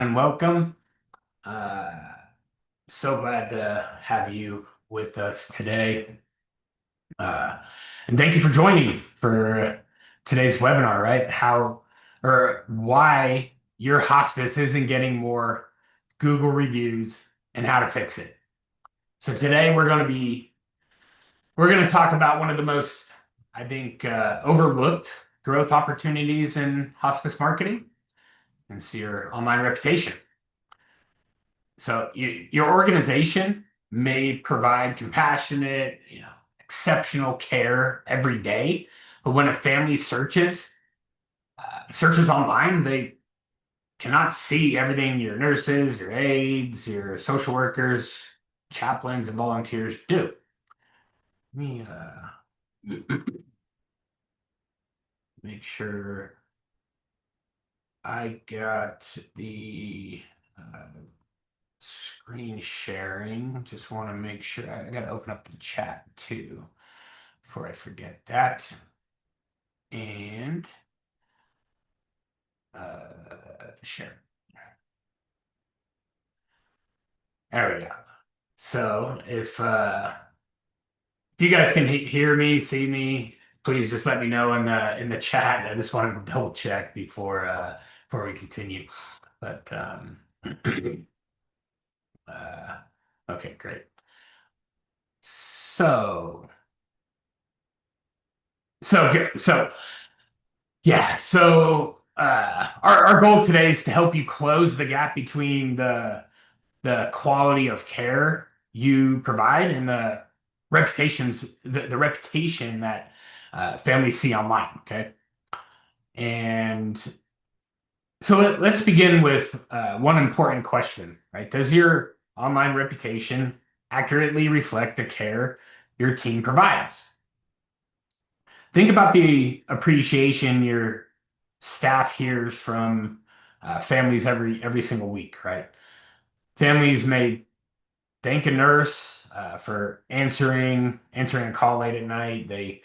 And welcome. Uh, so glad to have you with us today. Uh, and thank you for joining for today's webinar, right? How or why your hospice isn't getting more Google reviews and how to fix it. So today we're going to talk about one of the most, I think, overlooked growth opportunities in hospice marketing, and it's your online reputation. So your organization may provide compassionate, exceptional care every day, but when a family searches online, they cannot see everything your nurses, your aides, your social workers, chaplains, and volunteers do. Let me make sure I got the uh, screen sharing. Just want to make sure I got to open up the chat too before I forget that. And share. There we go. So if you guys can hear me, see me, please just let me know in the chat. I just wanted to double check before we continue. But uh, okay, great. So so yeah. Our goal today is to help you close the gap between the quality of care you provide and the reputation that families see online. Okay, and so let's begin with one important question, right? Does your online reputation accurately reflect the care your team provides? Think about the appreciation your staff hears from families every single week, right? Families may thank a nurse for answering a call late at night. They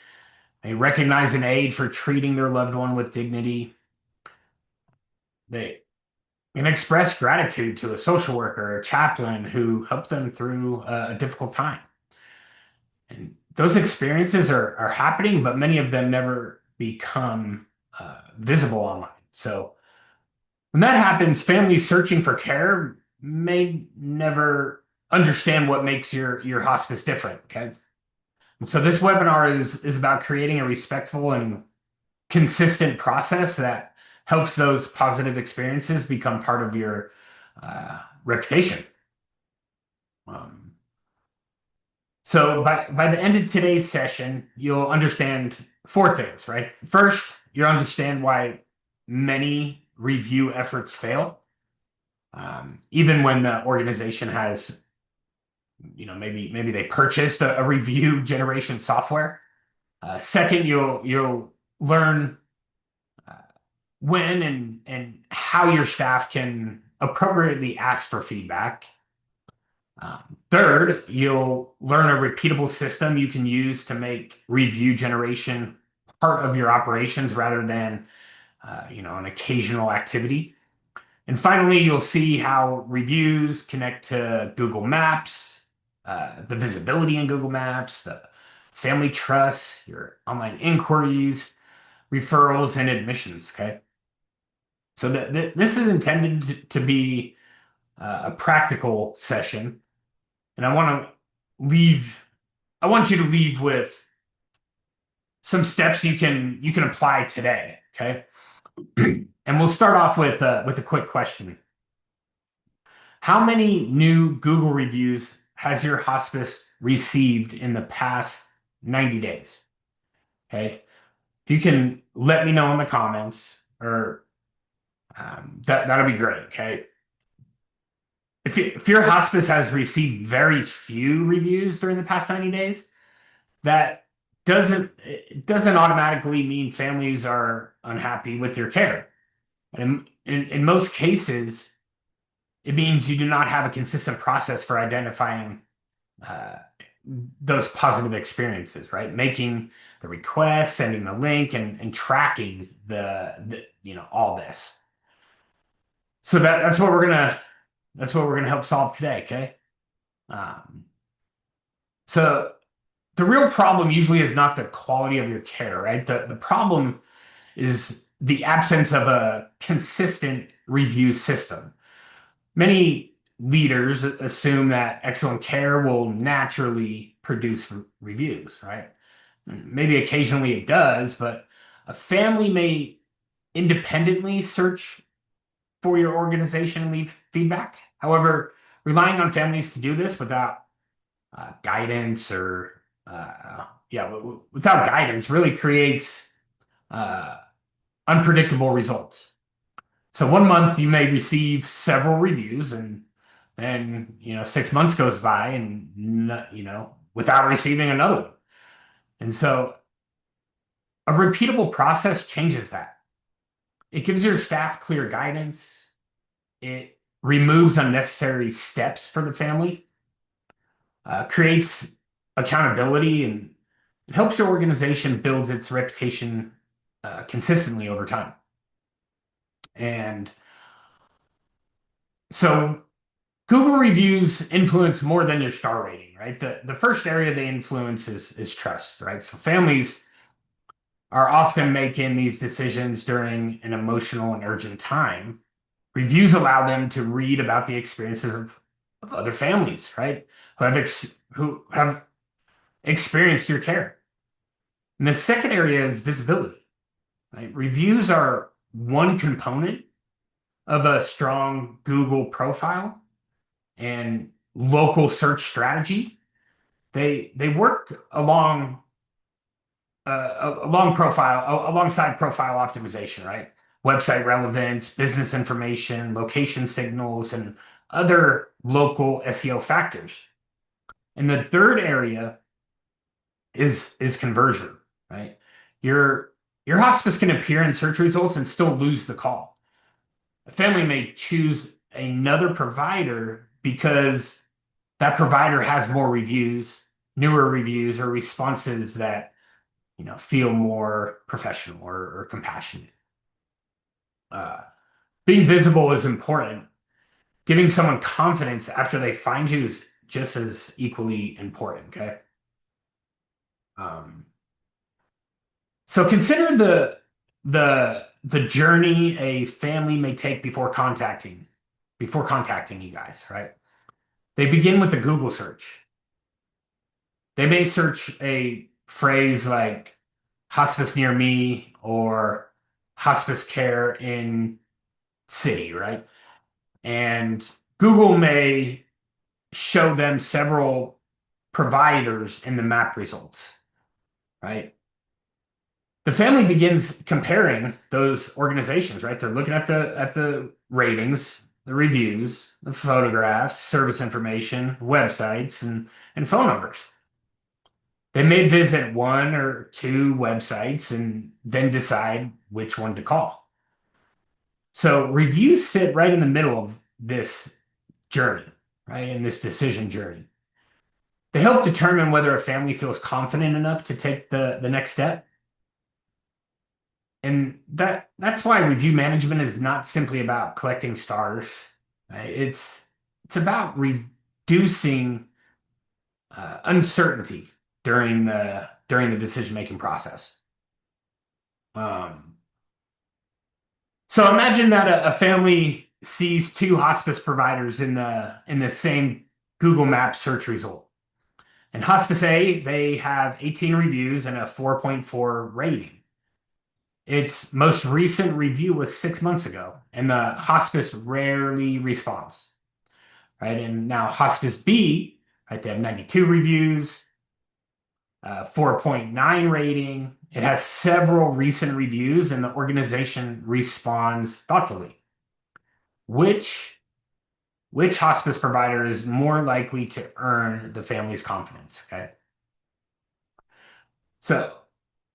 recognize an aide for treating their loved one with dignity. They can express gratitude to a social worker or a chaplain who helped them through a difficult time. And those experiences are happening, but many of them never become visible online. So when that happens, families searching for care may never understand what makes your hospice different. Okay. And so this webinar is about creating a respectful and consistent process that helps those positive experiences become part of your reputation. Um, so by the end of today's session, you'll understand four things, right? First, you'll understand why many review efforts fail, even when the organization has, maybe they purchased a review generation software. Second, you'll learn uh, when and how your staff can appropriately ask for feedback. Third, you'll learn a repeatable system you can use to make review generation part of your operations rather than an occasional activity. And finally, you'll see how reviews connect to Google Maps, the visibility in Google Maps, the family trust, your online inquiries, referrals, and admissions. Okay. So this is intended to be a practical session, and I want you to leave with some steps you can apply today. Okay. And we'll start off with a quick question. How many new Google reviews has your hospice received in the past 90 days? Okay. If you can let me know in the comments, or that'll be great. Okay. If your hospice has received very few reviews during the past 90 days, that it doesn't automatically mean families are unhappy with your care. And in most cases, it means you do not have a consistent process for identifying uh, those positive experiences, right? Making the request, sending the link, and tracking the all this. So that's what we're gonna help solve today, okay? Um, so the real problem usually is not the quality of your care, right? The problem is the absence of a consistent review system. Many leaders assume that excellent care will naturally produce reviews, right? Maybe occasionally it does, but a family may independently search for your organization and leave feedback. However, relying on families to do this without guidance or without guidance really creates uh, unpredictable results. So one month you may receive several reviews, and then 6 months goes by, and without receiving another one. And so a repeatable process changes that. It gives your staff clear guidance. It removes unnecessary steps for the family, creates accountability, and it helps your organization build its reputation consistently over time. And so Google reviews influence more than your star rating, right? The first area they influence is trust, right? So families are often making these decisions during an emotional and urgent time. Reviews allow them to read about the experiences of other families, right? Who have experienced your care. And the second area is visibility, right? Reviews are one component of a strong Google profile and local search strategy. They work alongside profile optimization, right? Website relevance, business information, location signals, and other local SEO factors. And the third area is conversion, right? Your your hospice can appear in search results and still lose the call. A family may choose another provider because that provider has more reviews, newer reviews, or responses that feel more professional or compassionate. Uh, Being visible is important. Giving someone confidence after they find you is just as equally important. Okay. Um, so consider the journey a family may take before contacting you guys, right? They begin with a Google search. They may search a phrase like hospice near me or hospice care in city, right? And Google may show them several providers in the map results, right? The family begins comparing those organizations, right? They're looking at the ratings, the reviews, the photographs, service information, websites, and phone numbers. They may visit one or two websites and then decide which one to call. So reviews sit right in the middle of this journey, right? In this decision journey. They help determine whether a family feels confident enough to take the next step. And that's why review management is not simply about collecting stars, right? It's about reducing uncertainty during the decision making process. Um, so imagine that a family sees two hospice providers in the same Google Maps search result. In Hospice A, they have 18 reviews and a 4.4 rating. Its most recent review was 6 months ago, and the hospice rarely responds, right? And now Hospice B, right, they have 92 reviews, 4.9 rating. It has several recent reviews, and the organization responds thoughtfully. Which which hospice provider is more likely to earn the family's confidence? Okay, so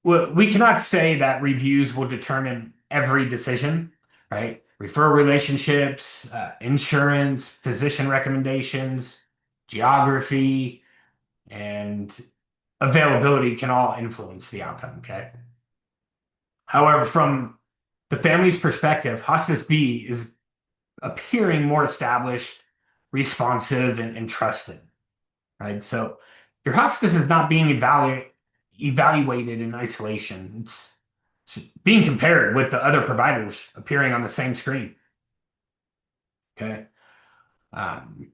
we cannot say that reviews will determine every decision, right? Referral relationships, insurance, physician recommendations, geography, and availability can all influence the outcome. Okay. However, from the family's perspective, Hospice B is appearing more established, responsive, and trusted, right? So your hospice is not being evaluated in isolation. It's being compared with the other providers appearing on the same screen. Okay. Um,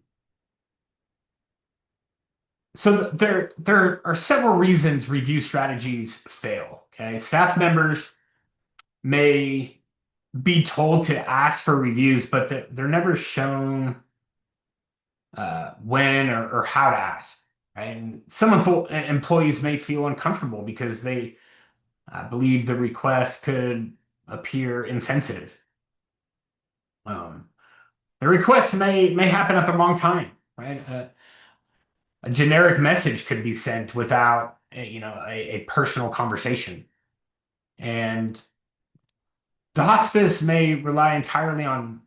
so there are several reasons review strategies fail. Okay. Staff members may be told to ask for reviews, but they're never shown when or how to ask. Right? And some employees may feel uncomfortable because they believe the request could appear insensitive. Um, the request may happen at the wrong time, right? A generic message could be sent without a personal conversation, and the hospice may rely entirely on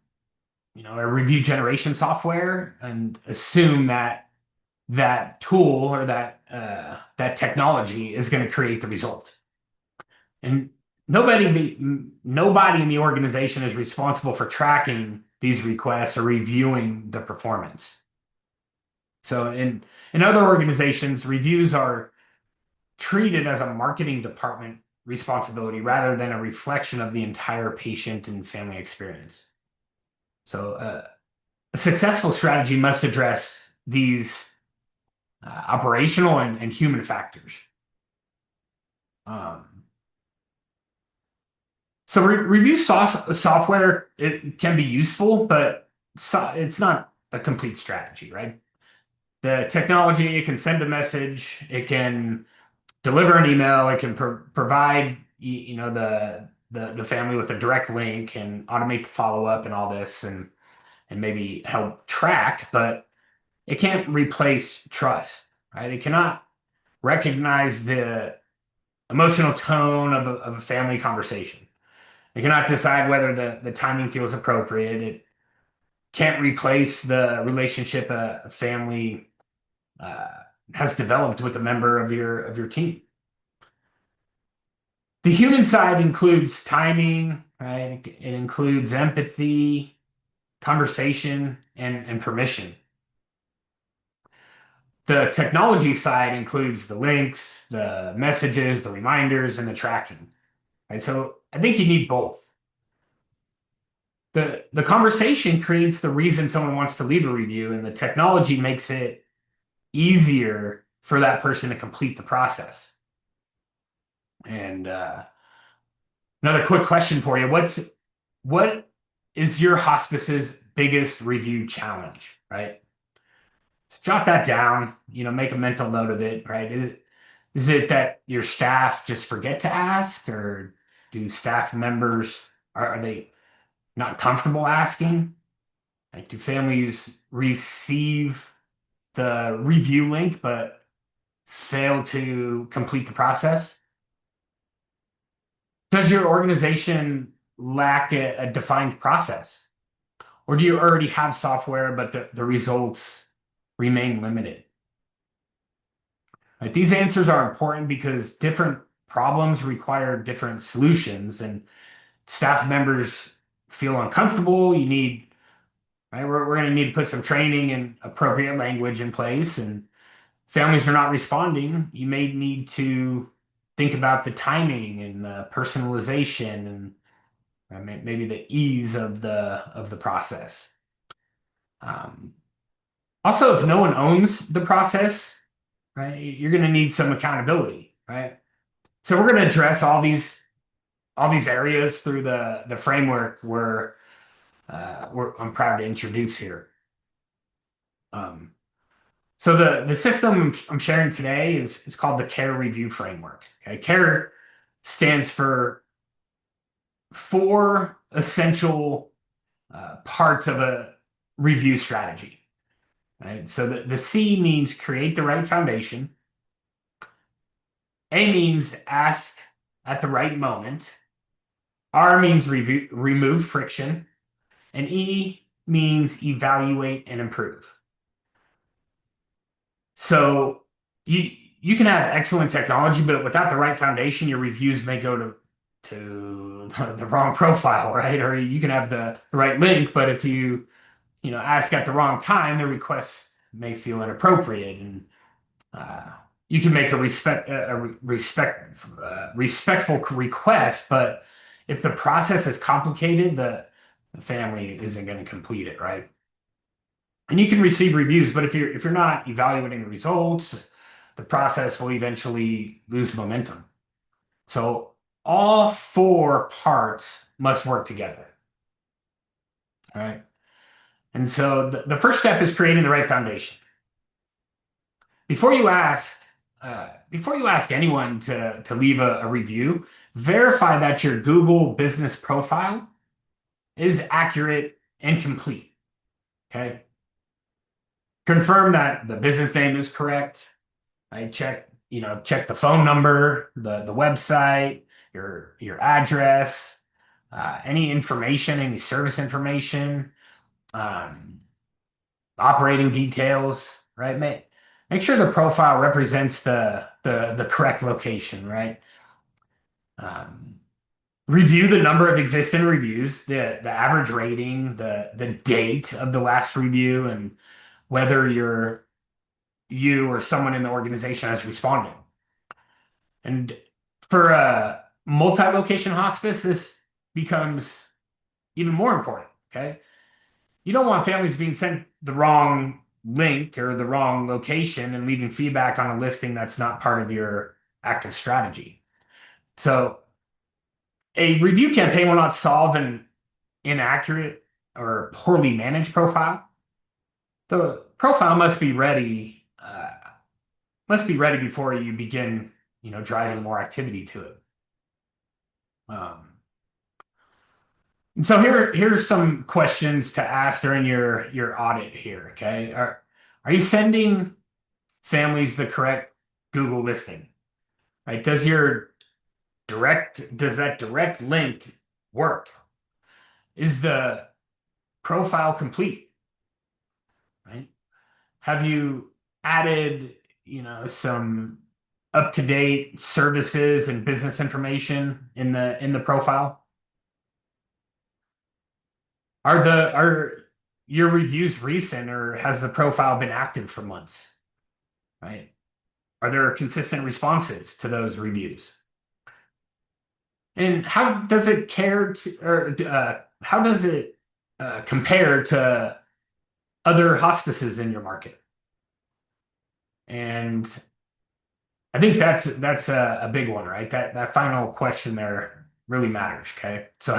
a review generation software and assume that that tool or that technology is going to create the result. And nobody in the organization is responsible for tracking these requests or reviewing the performance. So in other organizations, reviews are treated as a marketing department responsibility rather than a reflection of the entire patient and family experience. So a successful strategy must address these operational and human factors. Um, so review software, it can be useful, but it's not a complete strategy, right? The technology, it can send a message, it can deliver an email, it can provide the family with a direct link and automate the follow up and all this and maybe help track, but it can't replace trust, right? It cannot recognize the emotional tone of a family conversation. It cannot decide whether the timing feels appropriate. It can't replace the relationship a family uh, has developed with a member of your team. The human side includes timing, right? It includes empathy, conversation, and permission. The technology side includes the links, the messages, the reminders, and the tracking, right? So I think you need both. The conversation creates the reason someone wants to leave a review, and the technology makes it easier for that person to complete the process. And another quick question for you: what is your hospice's biggest review challenge? Right? Jot that down. Make a mental note of it. Right? Is it that your staff just forget to ask, or do staff members are they not comfortable asking? Like, do families receive the review link but fail to complete the process? Does your organization lack a defined process? Or do you already have software, but the results remain limited? Right? These answers are important because different problems require different solutions, and staff members feel uncomfortable. Right? We're going to need to put some training and appropriate language in place, and families are not responding. You may need to think about the timing and the personalization and maybe the ease of the process. Um, Also, if no one owns the process, right, you're going to need some accountability, right? So we're going to address all these areas through the framework I'm proud to introduce here. Um, so the system I'm sharing today is called the CARE Review Framework. Okay, CARE stands for four essential parts of a review strategy. Right? So the C means create the right foundation. A means ask at the right moment. R means remove friction. And E means evaluate and improve. So you can have excellent technology, but without the right foundation, your reviews may go to to the wrong profile, right? Or you can have the right link, but if you ask at the wrong time, the request may feel inappropriate, and uh, you can make a respectful request, but if the process is complicated, the family isn't going to complete it, right? And you can receive reviews, but if you're not evaluating the results, the process will eventually lose momentum. So all four parts must work together. All right. And so the first step is creating the right foundation. Before you ask, before you ask anyone to leave a review, verify that your Google business profile is accurate and complete. Okay. Confirm that the business name is correct. I check the phone number, the website, your address, any information, any service information, um, operating details, right? Make sure the profile represents the correct location, right? Um, Review the number of existing reviews, the average rating, the date of the last review, and whether you or someone in the organization has responded. And for a multi-location hospice, this becomes even more important. Okay. You don't want families being sent the wrong link or the wrong location and leaving feedback on a listing that's not part of your active strategy. So a review campaign will not solve an inaccurate or poorly managed profile. The profile must be ready before you begin, driving more activity to it. Um, and so here's some questions to ask during your audit here. Okay, are you sending families the correct Google listing? Right? Does that direct link work? Is the profile complete? Right? Have you added, some up-to-date services and business information in the profile? Are your reviews recent, or has the profile been active for months? Right? Are there consistent responses to those reviews? And how does it compare to other hospices in your market? And I think that's a big one, right? That final question there really matters. Okay, so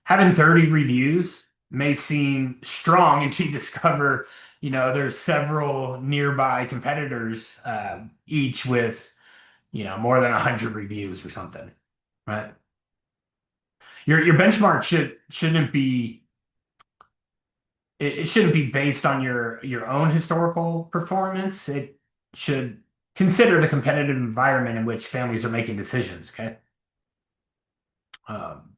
having 30 reviews may seem strong until you discover, there's several nearby competitors, each with, more than 100 reviews or something, right? Your benchmark it shouldn't be based on your own historical performance. It should consider the competitive environment in which families are making decisions. Okay. Um,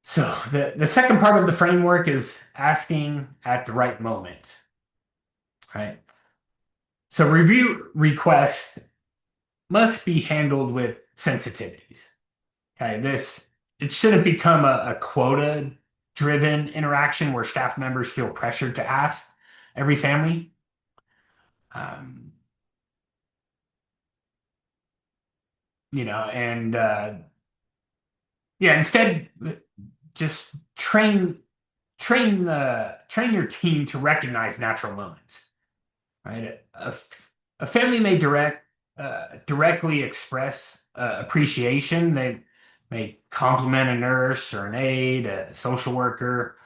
so the second part of the framework is asking at the right moment. Right. So review requests must be handled with sensitivities. Okay. It shouldn't become a quota driven interaction where staff members feel pressured to ask every family. Um, and yeah, instead just train your team to recognize natural moments, right? A family may directly express appreciation. They may compliment a nurse or an aide, a social worker,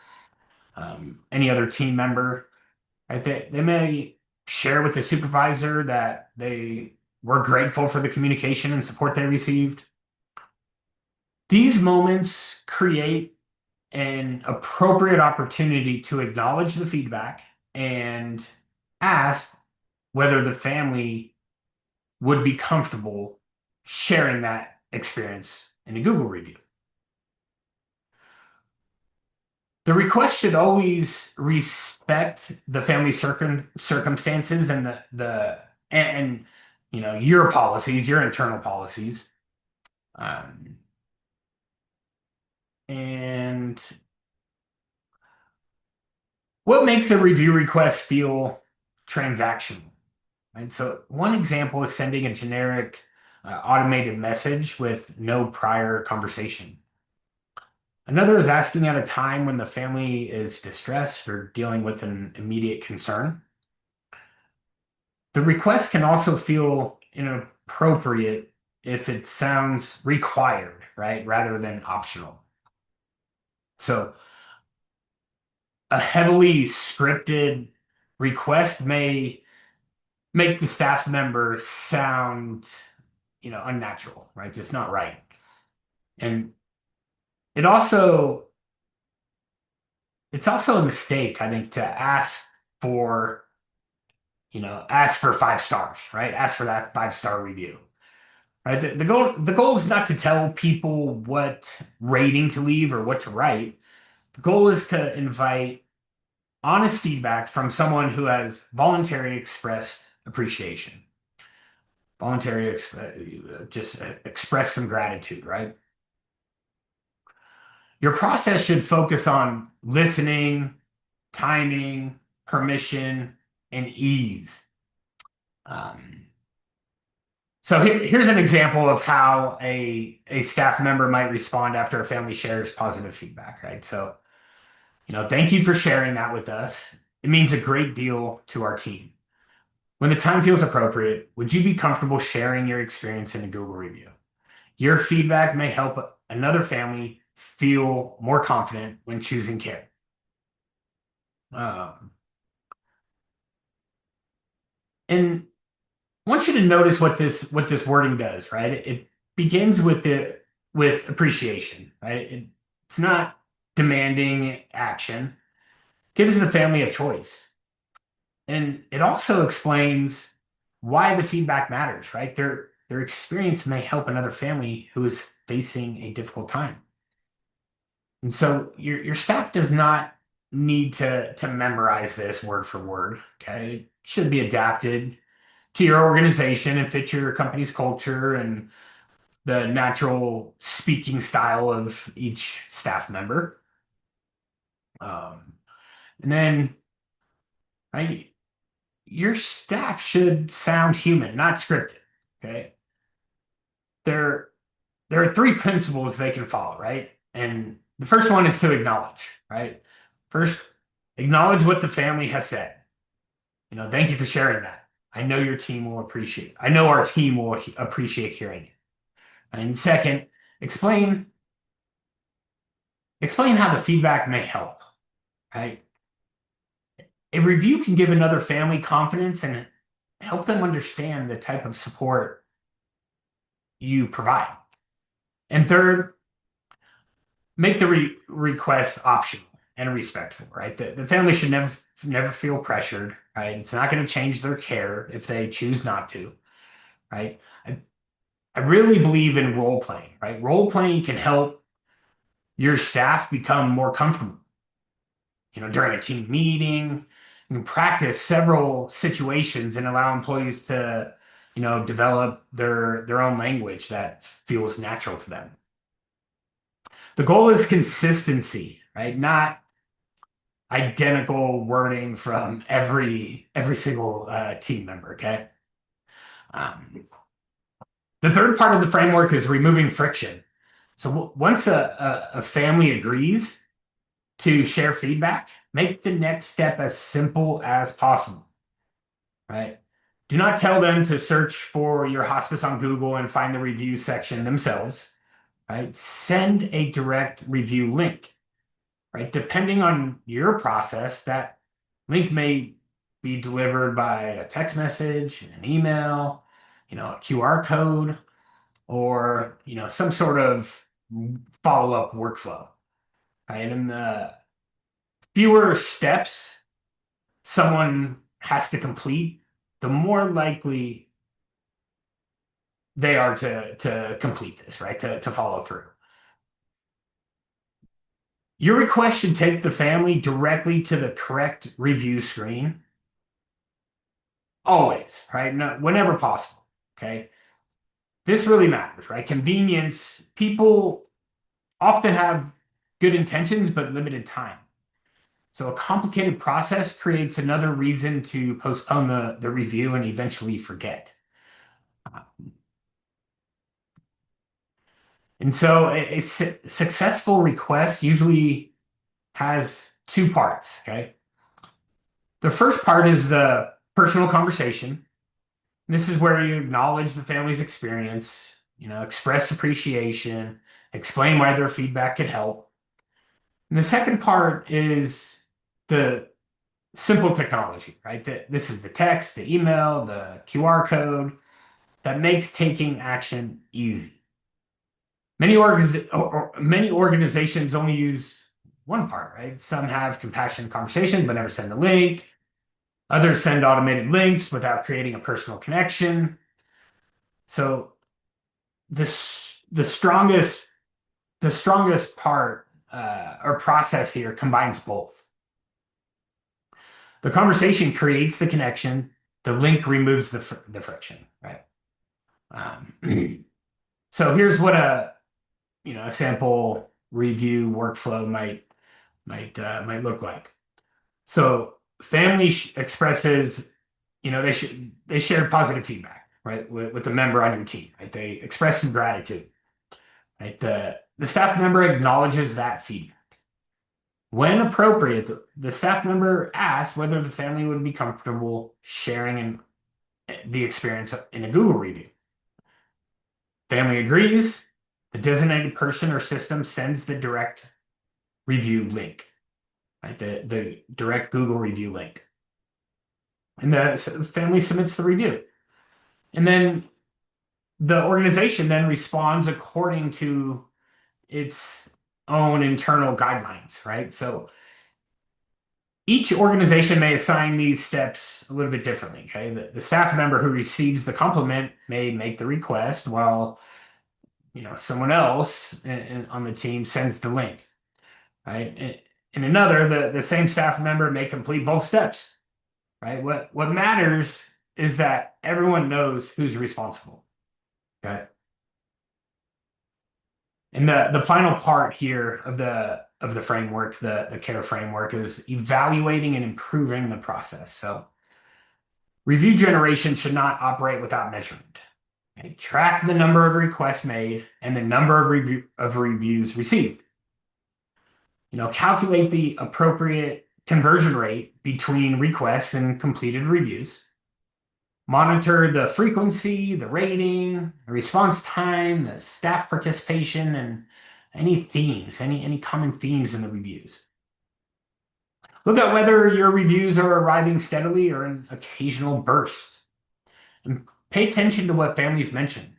any other team member. Right? They may share with the supervisor that they were grateful for the communication and support they received. These moments create an appropriate opportunity to acknowledge the feedback and ask whether the family would be comfortable sharing that experience in a Google review. The request should always respect the family circumstances and your policies, your internal policies. Um, and what makes a review request feel transactional? Right? So one example is sending a generic automated message with no prior conversation. Another is asking at a time when the family is distressed or dealing with an immediate concern. The request can also feel inappropriate if it sounds required, right, rather than optional. So a heavily scripted request may make the staff member sound, unnatural, right? Just not right. And it also it's also a mistake, I think, to for, ask for 5 stars, right? Ask for that 5-star review. Right? The goal is not to tell people what rating to leave or what to write. The goal is to invite honest feedback from someone who has voluntarily expressed appreciation. Just express some gratitude, right? Your process should focus on listening, timing, permission, and ease. Um, so here's an example of how a staff member might respond after a family shares positive feedback, right? So, thank you for sharing that with us. It means a great deal to our team. When the time feels appropriate, would you be comfortable sharing your experience in a Google review? Your feedback may help another family feel more confident when choosing care. Um, and I want you to notice what this wording does, right? It begins with appreciation, right? It's not demanding action. Gives the family a choice. And it also explains why the feedback matters, right? Their experience may help another family who is facing a difficult time. And so your staff does not need to memorize this word for word. Okay. It should be adapted to your organization and fit your company's culture and the natural speaking style of each staff member. Um, and then right, your staff should sound human, not scripted. Okay. There, there are 3 principles they can follow, right? And the first one is to acknowledge, right? First, acknowledge what the family has said. Thank you for sharing that. I know our team will appreciate hearing it. And second, explain explain how the feedback may help, right? A review can give another family confidence and help them understand the type of support you provide. And third, make the request optional and respectful, right? The family should never feel pressured, right? It's not going to change their care if they choose not to, right? I, I really believe in role playing, right? Role playing can help your staff become more comfortable. During a team meeting, you can practice several situations and allow employees to, develop their own language that feels natural to them. The goal is consistency, right? Not identical wording from every single team member. Okay. Um, the third part of the framework is removing friction. So once a family agrees to share feedback, make the next step as simple as possible. Right. Do not tell them to search for your hospice on Google and find the review section themselves. Right. Send a direct review link. Right? Depending on your process, that link may be delivered by a text message, an email, a QR code, or some sort of follow-up workflow. Right? And the fewer steps someone has to complete, the more likely they are to complete this, right? To follow through. Your request should take the family directly to the correct review screen. Always, right? No, whenever possible. Okay. this really matters, right? Convenience, people often have good intentions but limited time. So a complicated process creates another reason to postpone the review and eventually forget. And so successful request usually has two parts, okay? The first part is the personal conversation. This is where you acknowledge the family's experience, express appreciation, explain why their feedback could help. And the second part is the simple technology, right? This is the text, the email, the QR code that makes taking action easy. Many organizations only use one part, right? Some have compassionate conversation but never send a link. Others send automated links without creating a personal connection. So the strongest part or process here combines both. The conversation creates the connection. The link removes the friction, right? So here's what a sample review workflow might look like. So family expresses, they shared positive feedback, right, with a member on your team, right? They express some gratitude, right? The staff member acknowledges that feedback. When appropriate, the staff member asks whether the family would be comfortable sharing the experience in a Google review. Family agrees. The designated person or system sends the direct review link, right? The direct Google review link. And the family submits the review. And then the organization then responds according to its own internal guidelines, right? So each organization may assign these steps a little bit differently, okay? The staff member who receives the compliment may make the request while, someone else on the team sends the link, right? In another, the same staff member may complete both steps, right? What matters is that everyone knows who's responsible, okay? And the final part here of the framework, the care framework, is evaluating and improving the process. So review generation should not operate without measurement. Okay? Track the number of requests made and the number of reviews received. Calculate the appropriate conversion rate between requests and completed reviews. Monitor the frequency, the rating, the response time, the staff participation, and any themes, any common themes in the reviews. Look at whether your reviews are arriving steadily or in occasional bursts. And pay attention to what families mention.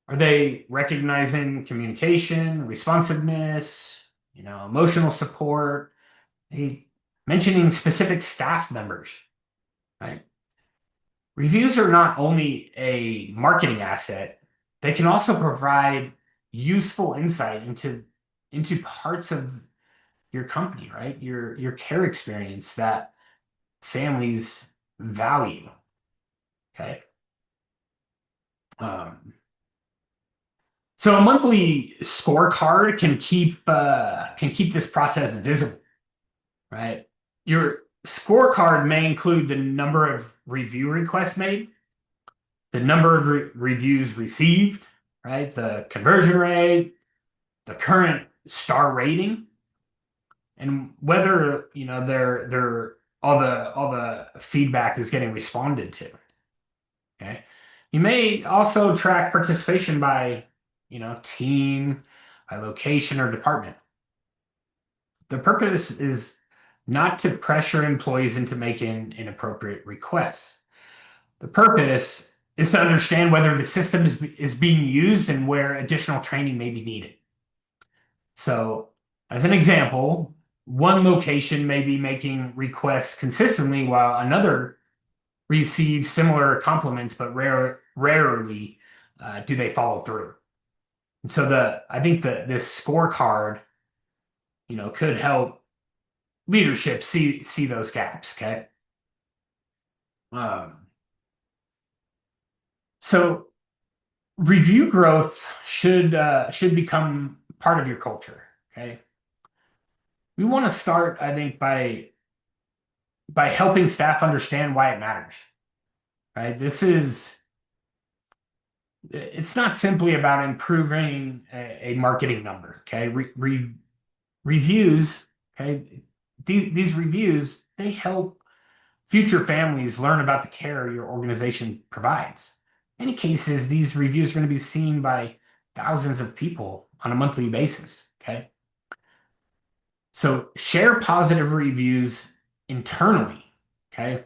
Are they recognizing communication, responsiveness, emotional support? Are they mentioning specific staff members, right? Reviews are not only a marketing asset, they can also provide useful insight into parts of your company, right? Your care experience that families value. Okay. Um, so a monthly scorecard can keep this process visible, right? Your scorecard may include the number of review requests made, the number of reviews received, right? The conversion rate, the current star rating, and whether they're all the feedback is getting responded to. Okay. You may also track participation by, team, by location or department. The purpose is not to pressure employees into making inappropriate requests. The purpose is to understand whether the system is being used and where additional training may be needed. So, as an example, one location may be making requests consistently while another receives similar compliments, but rarely do they follow through. And so I think that this scorecard, could help leadership see those gaps. Okay. Um, so Review growth should become part of your culture. Okay, we want to start, I think, by helping staff understand why it matters. Right, it's not simply about improving a marketing number. Okay, reviews. Okay, these reviews, they help future families learn about the care your organization provides. In many cases, these reviews are going to be seen by thousands of people on a monthly basis. Okay. So share positive reviews internally. Okay.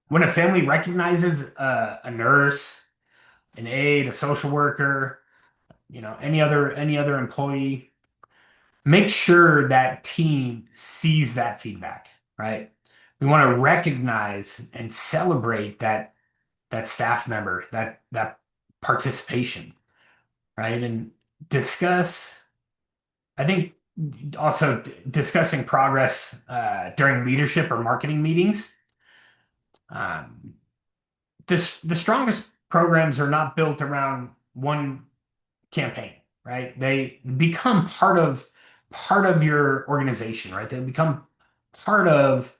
When a family recognizes a nurse, an aide, a social worker, any other employee, make sure that team sees that feedback, right? We want to recognize and celebrate that staff member, that participation, right? And discuss, I think also discussing progress during leadership or marketing meetings. Um, the strongest programs are not built around one campaign, right? They become part of your organization, right? They become part of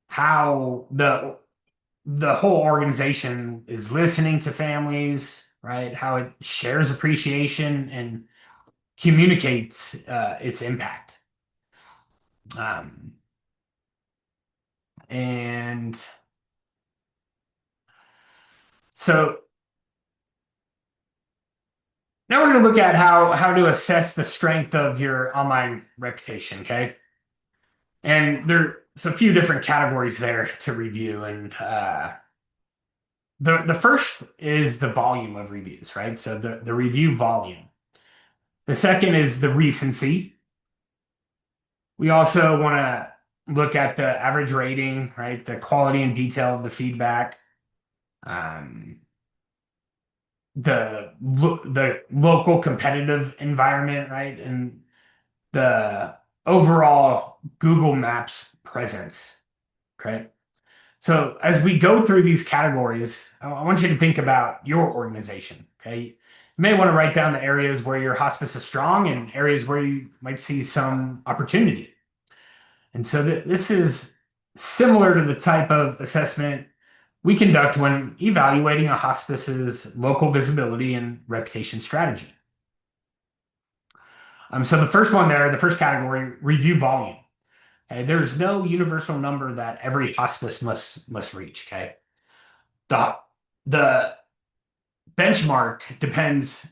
how the whole organization is listening to families, right? How it shares appreciation and communicates its impact. Um, and so now we're going to look at how to assess the strength of your online reputation, okay? And there's a few different categories there to review, and the first is the volume of reviews, right? So the review volume. The second is the recency. We also want to look at the average rating, right? The quality and detail of the feedback, um, the local competitive environment, right? And the overall Google Maps presence, okay? So as we go through these categories, I want you to think about your organization, okay? You may want to write down the areas where your hospice is strong and areas where you might see some opportunity. And so this is similar to the type of assessment we conduct when evaluating a hospice's local visibility and reputation strategy. So the first one there, the first category, review volume. Okay, there's no universal number that every hospice must reach. Okay, the the benchmark depends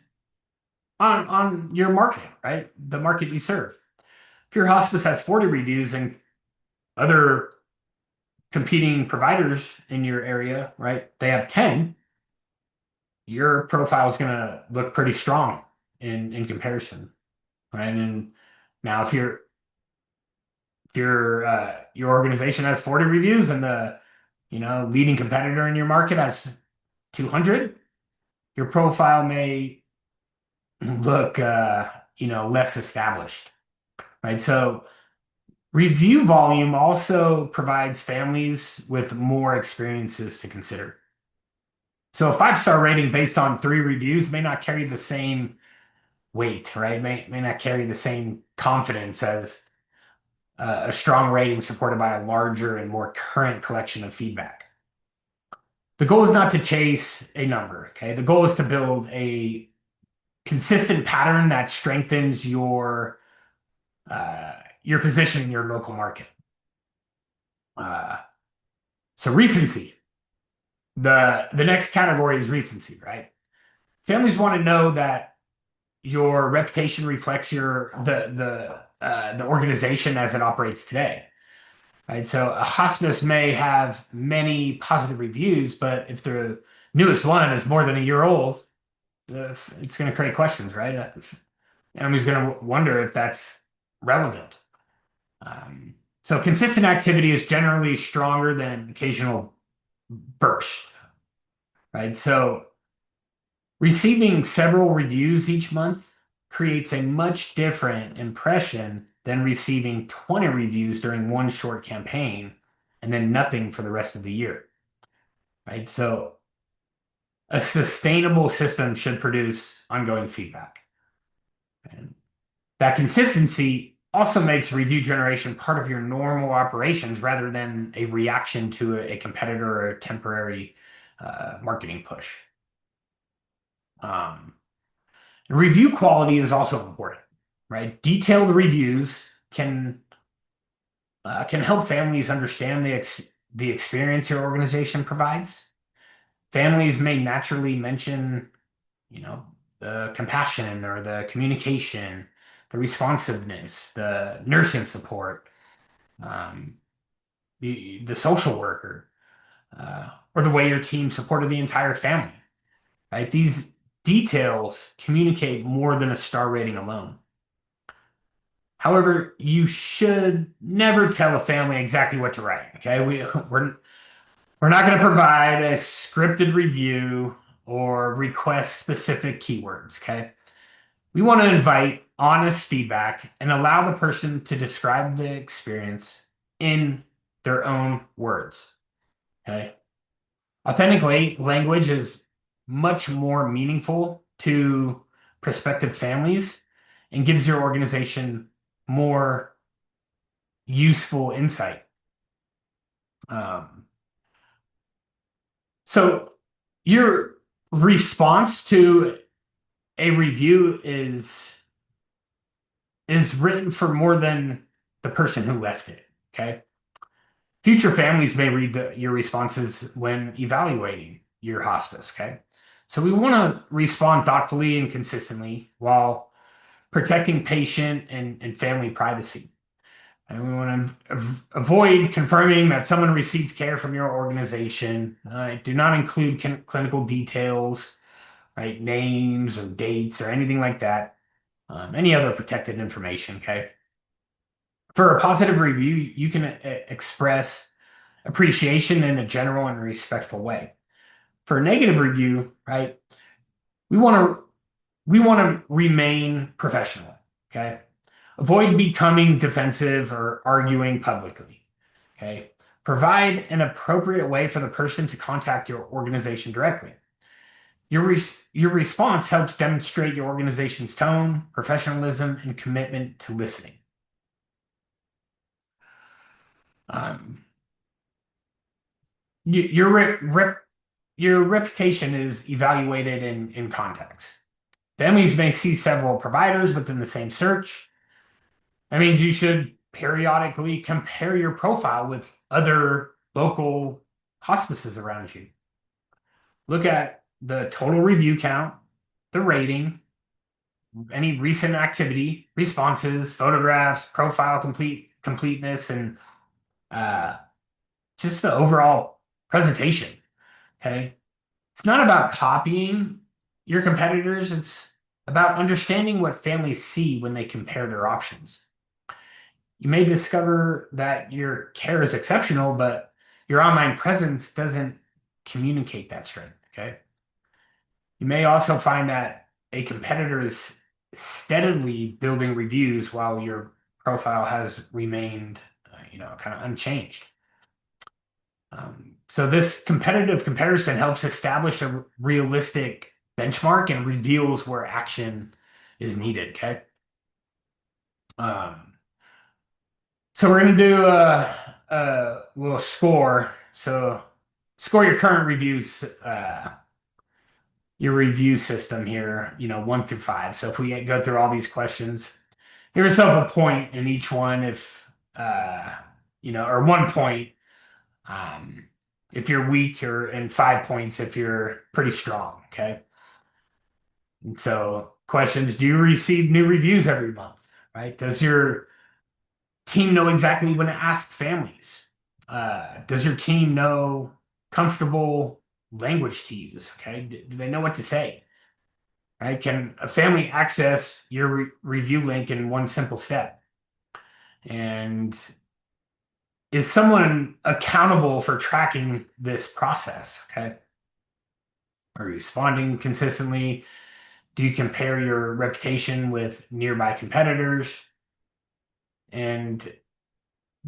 on your market, right? The market you serve. If your hospice has 40 reviews and other competing providers in your area, right? They have 10, your profile is going to look pretty strong in comparison, right? And now if your organization has 40 reviews and the leading competitor in your market has 200, your profile may look less established, right? So review volume also provides families with more experiences to consider. So a five-star rating based on three reviews may not carry the same weight, right? May not carry the same confidence as a strong rating supported by a larger and more current collection of feedback. The goal is not to chase a number, okay? The goal is to build a consistent pattern that strengthens your position in your local market. Uh, so recency. The next category is recency, right? Families want to know that your reputation reflects the organization as it operates today, right? So a hospice may have many positive reviews, but if the newest one is more than a year old, it's going to create questions, right? Families going to wonder if that's relevant. Um, so consistent activity is generally stronger than occasional burst, right? So receiving several reviews each month creates a much different impression than receiving 20 reviews during one short campaign and then nothing for the rest of the year, right? So A sustainable system should produce ongoing feedback. And that consistency also makes review generation part of your normal operations rather than a reaction to a competitor or a temporary marketing push. Um, Review quality is also important, right? Detailed reviews can help families understand the experience your organization provides. Families may naturally mention, you know, the compassion or the communication, the responsiveness, the nursing support, um, the social worker, or the way your team supported the entire family, right? These details communicate more than a star rating alone. However, you should never tell a family exactly what to write. Okay, we're not going to provide a scripted review or request specific keywords. Okay, we want to invite honest feedback and allow the person to describe the experience in their own words. Okay, authentic language is much more meaningful to prospective families and gives your organization more useful insight. Um, so your response to a review is written for more than the person who left it. Okay. Future families may read your responses when evaluating your hospice. Okay. So we want to respond thoughtfully and consistently while protecting patient and family privacy. And we want to avoid confirming that someone received care from your organization. Do not include clinical details, right? Names or dates or anything like that. Any other protected information, okay? For a positive review, you can express appreciation in a general and respectful way. For a negative review, right? We want to we want to remain professional, okay? Avoid becoming defensive or arguing publicly. Okay. Provide an appropriate way for the person to contact your organization directly. Your response helps demonstrate your organization's tone, professionalism, and commitment to listening. Um, your your reputation is evaluated in context. Families may see several providers within the same search. That means you should periodically compare your profile with other local hospices around you. Look at the total review count, the rating, any recent activity, responses, photographs, profile completeness, and uh, just the overall presentation. Okay. It's not about copying your competitors, it's about understanding what families see when they compare their options. You may discover that your care is exceptional, but your online presence doesn't communicate that strength. Okay. You may also find that a competitor is steadily building reviews while your profile has remained, kind of unchanged. So this competitive comparison helps establish a realistic benchmark and reveals where action is needed. Okay. Um, So we're gonna do a little score. So score your current reviews, your review system here, 1 through 5. So if we go through all these questions, give yourself a point in each one if or 1 point if you're weak, or and 5 points if you're pretty strong. Okay. And so questions: do you receive new reviews every month? Right? Does your team know exactly when to ask families? Does your team know comfortable language to use? Okay, do they know what to say? Right? Can a family access your review link in one simple step? And is someone accountable for tracking this process? Okay, are you responding consistently? Do you compare your reputation with nearby competitors? And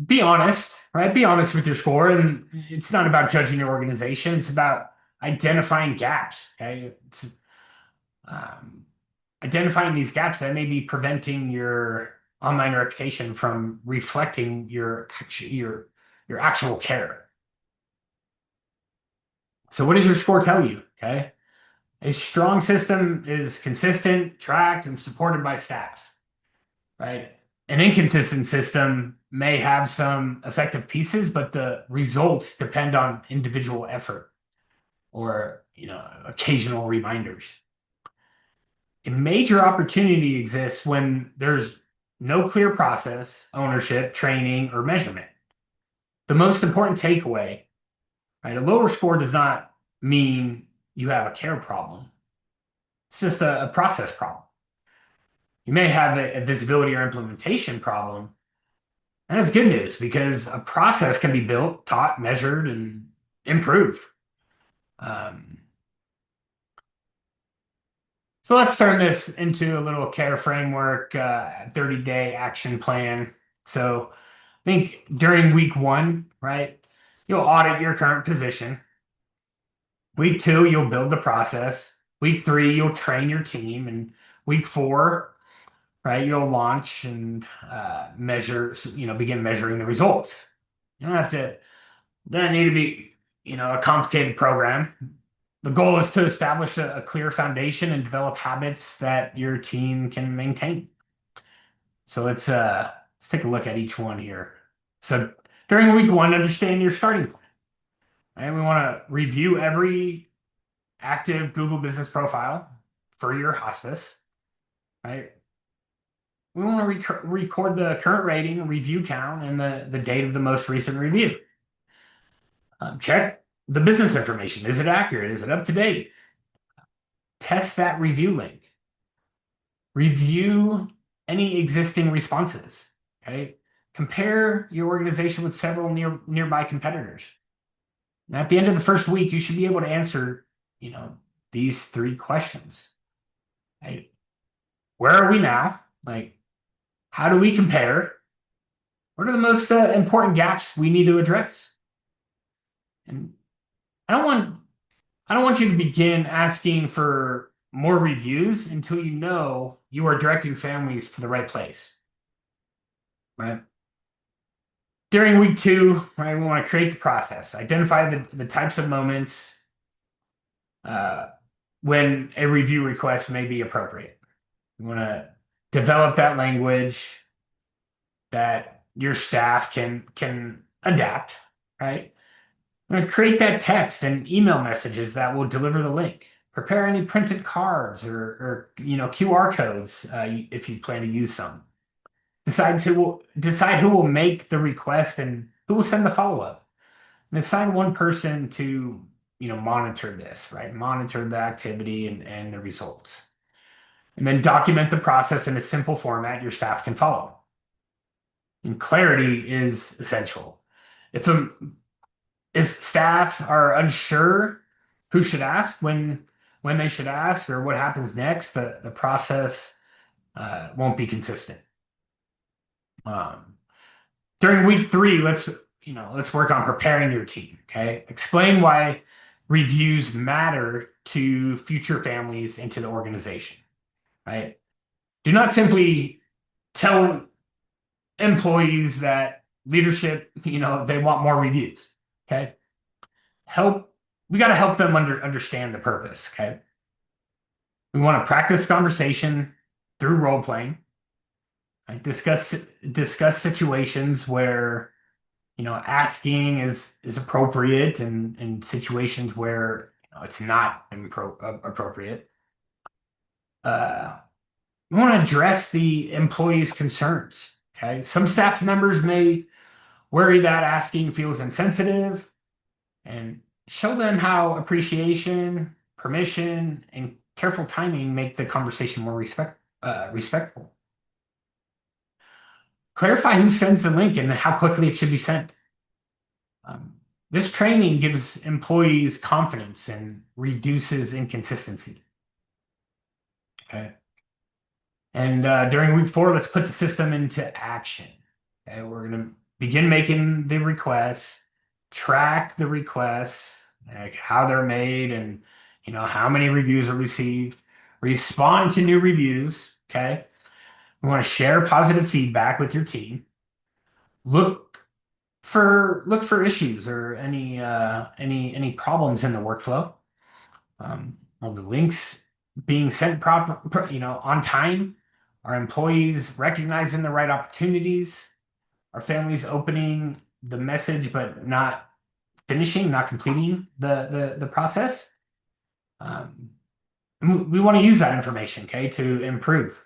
be honest, right? Be honest with your score. And it's not about judging your organization. It's about identifying gaps. Okay, um, identifying these gaps that may be preventing your online reputation from reflecting your actual care. So, what does your score tell you? Okay, a strong system is consistent, tracked, and supported by staff. Right? An inconsistent system may have some effective pieces, but the results depend on individual effort or, occasional reminders. A major opportunity exists when there's no clear process, ownership, training, or measurement. The most important takeaway, right? A lower score does not mean you have a care problem. It's just a process problem. You may have a visibility or implementation problem. And that's good news because a process can be built, taught, measured, and improved. Um, so let's turn this into a little care framework, 30-day action plan. So I think during week one, right, you'll audit your current position. Week two, you'll build the process. Week three, you'll train your team. And week four, right, you'll launch and begin measuring the results. You don't have to Doesn't need to be, a complicated program. The goal is to establish a clear foundation and develop habits that your team can maintain. So let's take a look at each one here. So during week one, understand your starting point. And we want to review every active Google business profile for your hospice, right? We want to record the current rating, review count, and the date of the most recent review. Check the business information. Is it accurate? Is it up to date? Test that review link. Review any existing responses. Okay. Compare your organization with several nearby competitors. And at the end of the first week, you should be able to answer, these three questions. Right? Where are we now? Like, how do we compare? What are the most important gaps we need to address? And I don't want I don't want you to begin asking for more reviews until you know you are directing families to the right place, right? During week two, right, we want to create the process, identify the types of moments uh, when a review request may be appropriate. We want to develop that language that your staff can adapt, right? I'm going to create that text and email messages that will deliver the link. Prepare any printed cards or QR codes if you plan to use some. Decide who will make the request and who will send the follow-up. And assign one person to monitor this, right? Monitor the activity and the results. And then document the process in a simple format your staff can follow. And clarity is essential. If staff are unsure who should ask, when they should ask, or what happens next, the process won't be consistent. Um, During week three, let's work on preparing your team. Okay, explain why reviews matter to future families and to the organization. Right? Do not simply tell employees that leadership, they want more reviews. Okay, we got to help them understand the purpose. Okay, we want to practice conversation through role playing. Right? Discuss situations where asking is appropriate and situations where it's not appropriate. We want to address the employee's concerns. Okay, some staff members may worry that asking feels insensitive, and show them how appreciation, permission, and careful timing make the conversation more respectful. Clarify who sends the link and how quickly it should be sent. This training gives employees confidence and reduces inconsistency. Okay. And during week four, let's put the system into action. Okay, we're going to begin making the requests, track the requests, like how they're made and how many reviews are received. Respond to new reviews. Okay. We want to share positive feedback with your team. Look look for issues or any problems in the workflow. Are the links being sent on time? Are employees recognizing the right opportunities? Are families opening the message but not finishing, not completing the process? Um, we want to use that information, okay, to improve.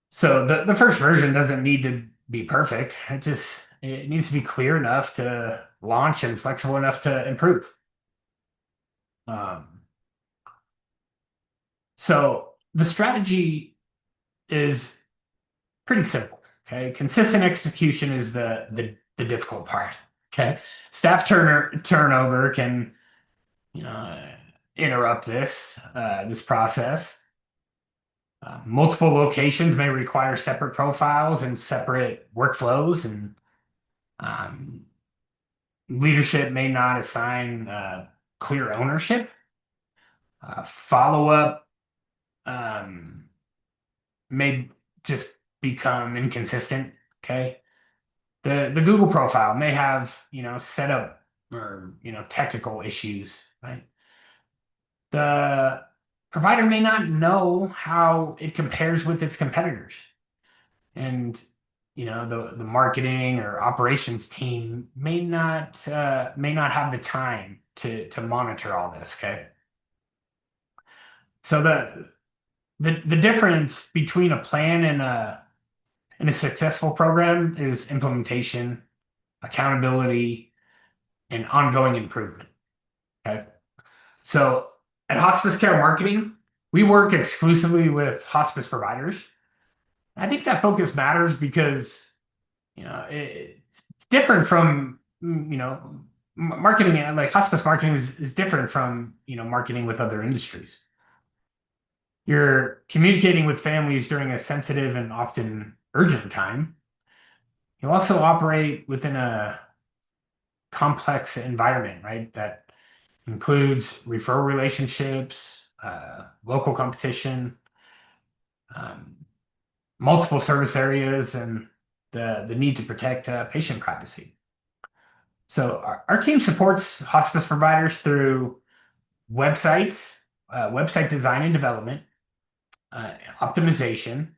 So the first version doesn't need to be perfect. It needs to be clear enough to launch and flexible enough to improve. Um, so the strategy is pretty simple. Okay, consistent execution is the difficult part. Okay, staff turnover can you know interrupt this process. Multiple locations may require separate profiles and separate workflows, and um, leadership may not assign clear ownership. Follow up um, may just become inconsistent. Okay, the Google profile may have setup or technical issues. Right, the provider may not know how it compares with its competitors, and the marketing or operations team may not have the time to monitor all this. Okay, so the difference between a plan and a successful program is implementation, accountability, and ongoing improvement. Okay, so at Hospice Care Marketing, we work exclusively with hospice providers. I think that focus matters because it's different from marketing. Like hospice marketing is different from marketing with other industries. You're communicating with families during a sensitive and often urgent time. You also operate within a complex environment, right? That includes referral relationships, local competition, um, multiple service areas, and the need to protect patient privacy. So our team supports hospice providers through websites, website design and development, optimization,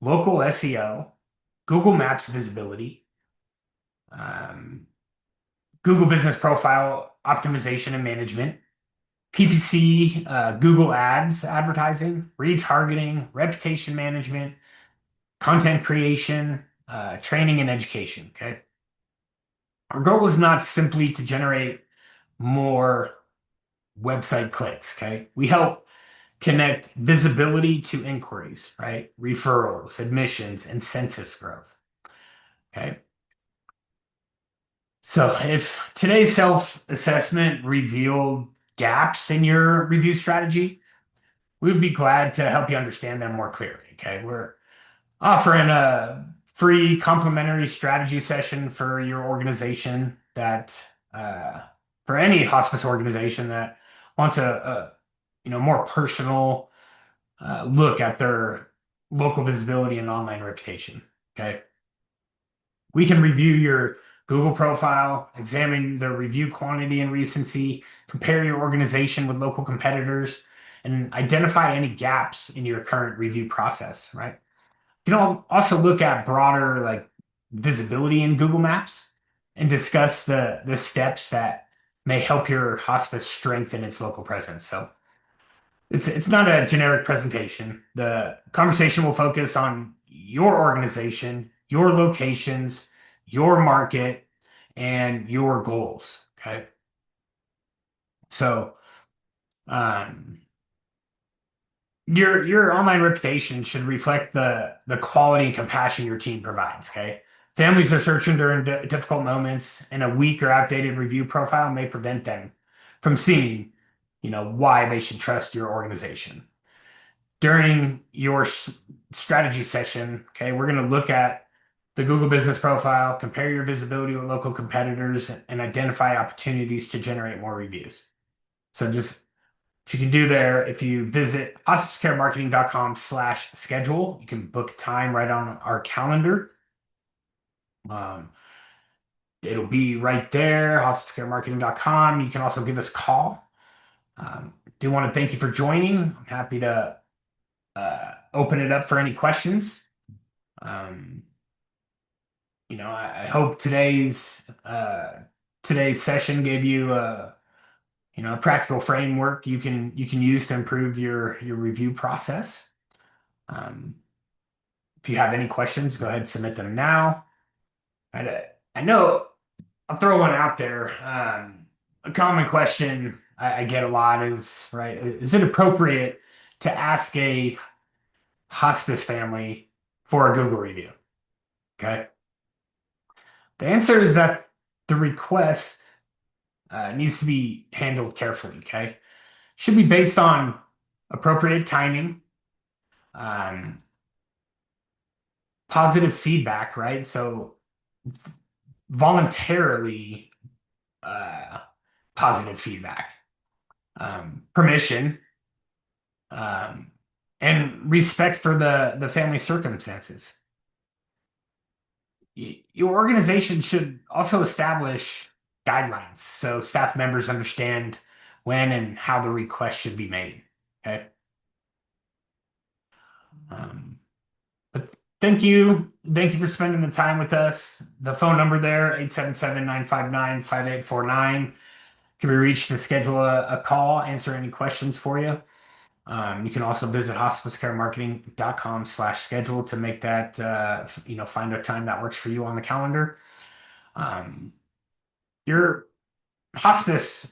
local SEO, Google Maps visibility, um, Google Business Profile optimization and management, PPC, Google Ads advertising, retargeting, reputation management, content creation, training and education. Okay. Our goal is not simply to generate more website clicks. Okay. We help connect visibility to inquiries, right? Referrals, admissions, and census growth. Okay. So if today's self-assessment revealed gaps in your review strategy, we would be glad to help you understand them more clearly. Okay. We're offering a free complimentary strategy session for your organization uh, for any hospice organization that wants a more personal look at their local visibility and online reputation. Okay. We can review your Google profile, examine the review quantity and recency, compare your organization with local competitors, and identify any gaps in your current review process, right? You can also look at broader like visibility in Google Maps and discuss the steps that may help your hospice strengthen its local presence. So it's not a generic presentation. The conversation will focus on your organization, your locations, your market, and your goals. Okay. So um, your online reputation should reflect the quality and compassion your team provides. Okay. Families are searching during difficult moments, and a weak or outdated review profile may prevent them from seeing, why they should trust your organization. During your strategy session, okay, we're going to look at the Google Business Profile, compare your visibility with local competitors, and identify opportunities to generate more reviews. So just what you can do there, if you visit hospicecaremarketing.com/schedule, you can book time right on our calendar. Um, it'll be right there, hospicecaremarketing.com. You can also give us a call. Do want to thank you for joining. I'm happy to open it up for any questions. Um, I hope today's session gave you a practical framework you can use to improve your review process. Um, if you have any questions, go ahead and submit them now. I, I know I'll throw one out there. A common question I get a lot is, right, is it appropriate to ask a hospice family for a Google review? Okay. The answer is that the request needs to be handled carefully. Okay. Should be based on appropriate timing, um, positive feedback, right? So voluntarily uh, positive feedback, permission, um, and respect for the family circumstances. Your organization should also establish guidelines so staff members understand when and how the request should be made. Okay. Um, but thank you for spending the time with us. The phone number there, 877-959-5849, can be reached to schedule a call, answer any questions for you. You can also visit hospicecaremarketing.com/schedule to make that, find a time that works for you on the calendar. Um, your hospice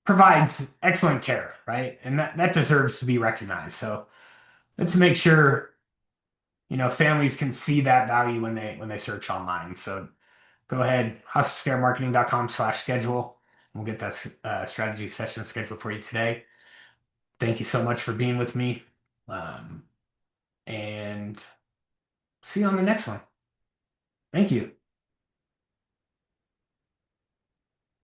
provides excellent care, right? And that deserves to be recognized. So let's make sure, families can see that value when they search online. So go ahead, hospicecaremarketing.com/schedule. We'll get that strategy session scheduled for you today. Thank you so much for being with me. And see you on the next one. Thank you.